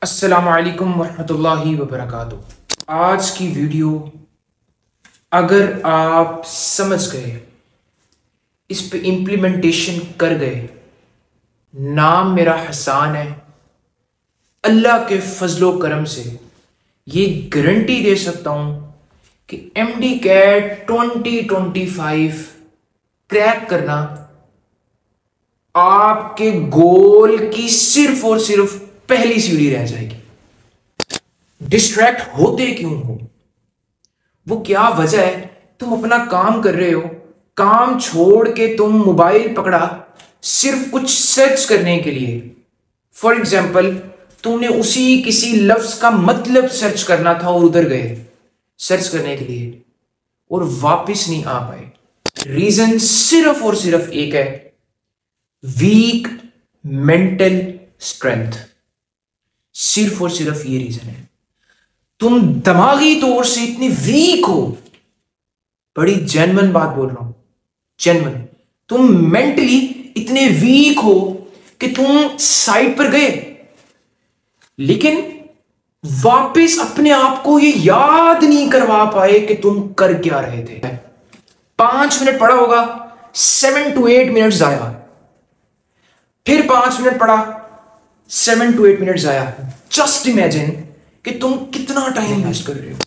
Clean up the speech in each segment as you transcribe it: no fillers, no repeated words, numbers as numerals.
अस्सलामु अलैकुम वरहमतुल्लाहि वबरकातुहू। आज की वीडियो अगर आप समझ गए, इस पे इम्प्लीमेंटेशन कर गए, नाम मेरा हसान है, अल्लाह के फजलो करम से ये गारंटी दे सकता हूं कि एमडी कैट 2025 क्रैक करना आपके गोल की सिर्फ और सिर्फ पहली सीढ़ी रह जाएगी। डिस्ट्रैक्ट होते क्यों हो? वो क्या वजह है? तुम अपना काम कर रहे हो, काम छोड़ के तुम मोबाइल पकड़ा सिर्फ कुछ सर्च करने के लिए। फॉर एग्जाम्पल, तुमने उसी किसी लफ्ज का मतलब सर्च करना था और उधर गए सर्च करने के लिए और वापस नहीं आ पाए। रीजन सिर्फ और सिर्फ एक है, वीक मेंटल स्ट्रेंथ। सिर्फ और सिर्फ ये रीजन है। तुम दिमागी तौर से इतने वीक हो, बड़ी जेन्युइन बात बोल रहा हूं, जेन्युइन। तुम मेंटली इतने वीक हो कि तुम साइड पर गए, लेकिन वापस अपने आप को ये याद नहीं करवा पाए कि तुम कर क्या रहे थे। 5 मिनट पड़ा होगा, 7 to 8 मिनट आया, फिर 5 मिनट पड़ा, 7 to 8 मिनट्स आया। जस्ट इमेजिन कि तुम कितना टाइम वेस्ट कर रहे हो।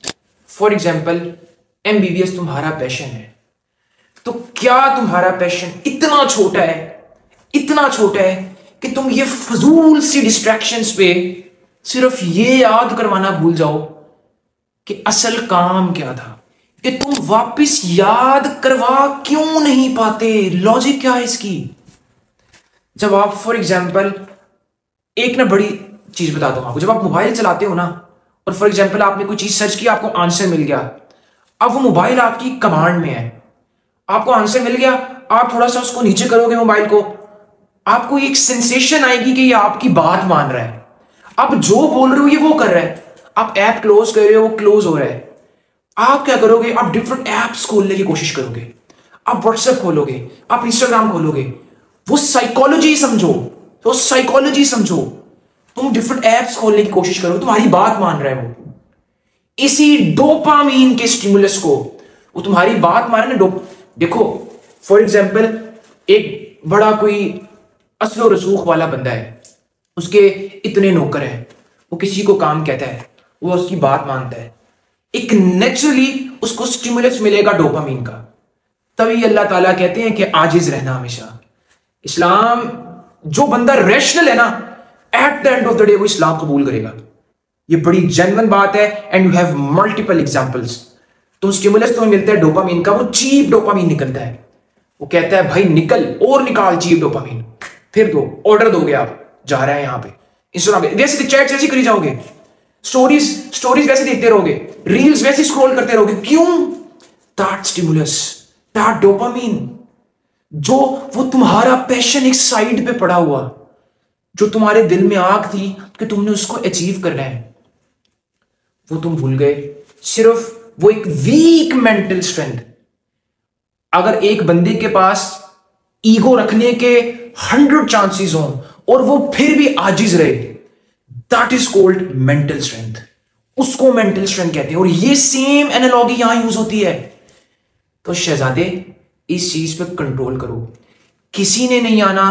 फॉर एग्जाम्पल, एमबीबीएस तुम्हारा पैशन है, तो क्या तुम्हारा पैशन इतना छोटा है, इतना छोटा है कि तुम ये फजूल सी डिस्ट्रैक्शंस पे सिर्फ ये याद करवाना भूल जाओ कि असल काम क्या था? कि तुम वापस याद करवा क्यों नहीं पाते? लॉजिक क्या है इसकी? जब आप फॉर एग्जाम्पल, एक ना बड़ी चीज बताता हूं आपको, जब आप मोबाइल चलाते हो ना, और फॉर एग्जांपल आपने कोई चीज सर्च की, आपको आंसर मिल गया, अब वो मोबाइल आपकी कमांड में है, आपको आंसर मिल गया, आप थोड़ा सा उसको नीचे करोगे मोबाइल को, आपको एक सेंसेशन आएगी कि ये आपकी बात मान रहा है, आप जो बोल रहे हो ये वो कर रहा है, आप ऐप क्लोज कर रहे हो वो क्लोज हो रहा है। आप क्या करोगे? आप डिफरेंट ऐप्स खोलने की कोशिश करोगे, आप व्हाट्सएप खोलोगे, आप इंस्टाग्राम खोलोगे। वो साइकोलॉजी समझो, तो साइकोलॉजी समझो, तुम डिफरेंट एप्स खोलने की कोशिश करो, तुम्हारी बात मान रहा है वो, इसी डोपामीन के स्टिमुलस को वो तुम्हारी बात मान रहा है। देखो फॉर एग्जांपल, एक बड़ा कोई असलो रसूख वाला बंदा है, उसके इतने नौकर हैं, वो किसी को काम कहता है, वो उसकी बात मानता है, एक नेचुरली उसको स्टिमुलस मिलेगा डोपामीन का। तभी अल्लाह ताला कहते हैं कि आजिज रहना हमेशा। इस्लाम, जो बंदा रैशनल है ना, at the end of the day वो इस्लाम कबूल करेगा। ये बड़ी जेन्युइन बात है, and you have multiple examples. तो स्टिमुलस तुम्हें मिलता है डोपामीन का, वो चीप डोपामीन निकलता है, वो कहता है भाई निकल और निकाल चीप डोपामीन, फिर दो, ऑर्डर दोगे, आप जा रहे हैं यहां पे इंस्टाग्राम पे, वैसे चैट वैसे करी जाओगे, स्टोरीज वैसे देखते रहोगे, रील्स वैसे स्क्रॉल करते रहोगे। क्यों? दैट स्टिमुलस, दैट डोपामीन, जो वो तुम्हारा पैशन एक साइड पे पड़ा हुआ, जो तुम्हारे दिल में आग थी कि तुमने उसको अचीव करना है, वो तुम भूल गए। सिर्फ वो एक वीक मेंटल स्ट्रेंथ। अगर एक बंदे के पास ईगो रखने के 100 चांसेस हो और वो फिर भी आजिज रहे, that is called mental strength. उसको मेंटल स्ट्रेंथ कहते हैं। और ये सेम एनालॉजी यहां यूज होती है। तो शहजादे, इस चीज पे कंट्रोल करो। किसी ने नहीं आना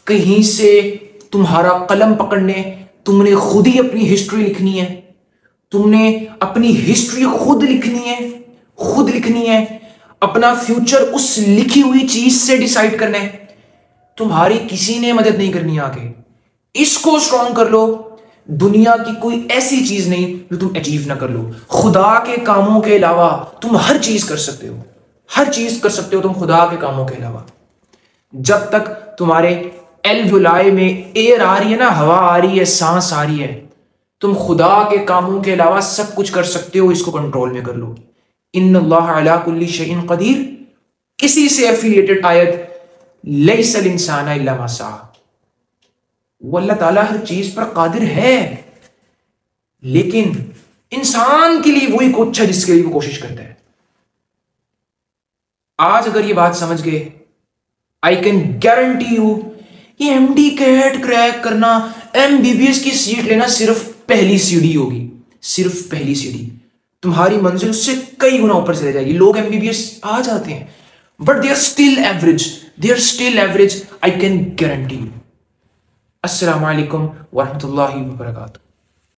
कहीं से तुम्हारा कलम पकड़ने, तुमने खुद ही अपनी हिस्ट्री लिखनी है, तुमने अपनी हिस्ट्री खुद लिखनी है, खुद लिखनी है, अपना फ्यूचर उस लिखी हुई चीज से डिसाइड करना है। तुम्हारी किसी ने मदद नहीं करनी आगे। इसको स्ट्रॉन्ग कर लो। दुनिया की कोई ऐसी चीज नहीं जो तुम अचीव ना कर लो। खुदा के कामों के अलावा तुम हर चीज कर सकते हो, हर चीज कर सकते हो तुम खुदा के कामों के अलावा। जब तक तुम्हारे एल्वुलाई में एयर आ रही है ना, हवा आ रही है, सांस आ रही है, तुम खुदा के कामों के अलावा सब कुछ कर सकते हो। इसको कंट्रोल में कर लो। इन्नल्लाह अला कुल्ली शैइन कदीर। इसी से एफिलिएटेड आयत, लैसल इंसाना इल्ला मा सआ। वो अल्लाह ताला हर चीज पर कादिर है, लेकिन इंसान के लिए वही कुछ है जिसके लिए वो कोशिश करता है। आज अगर ये बात समझ गए, आई कैन गारंटी यू, ये एमडी कैट क्रैक करना, एमबीबीएस की सीट लेना सिर्फ पहली सीढ़ी होगी, सिर्फ पहली सीढ़ी। तुम्हारी मंजिल उससे कई गुना ऊपर चले जाएगी। लोग एमबीबीएस आ जाते हैं but they are still average, they are still average, I can guarantee you. अस्सलाम वालेकुम वरहमतुल्लाहि वबरकातुहू।